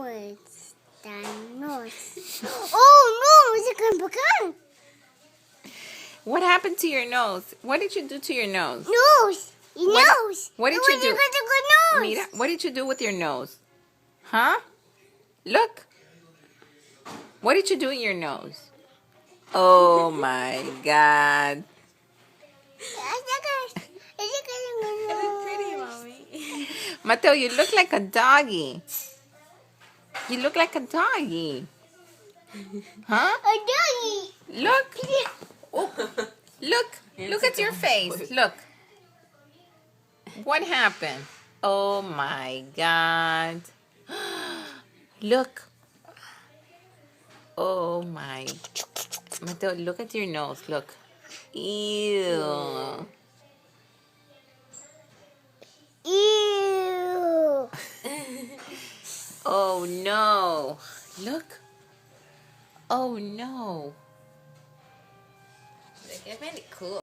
nose. The nose. Oh no, it's a pecan. What happened to your nose? What did you do to your nose? Nose. Nose. What did you do? Nose. Mira, what did you do with your nose? Huh? Look. What did you do in your nose? Oh my God. Pretty, mommy. Mateo, you look like a doggy. You look like a doggy. Huh? A doggy. Look. Oh, look. Look at your face. Look. What happened? Oh my God. Look. Oh my. Mateo, look at your nose. Look. Ew. Ew. Oh no. Look. Oh no. Like, it's very cool.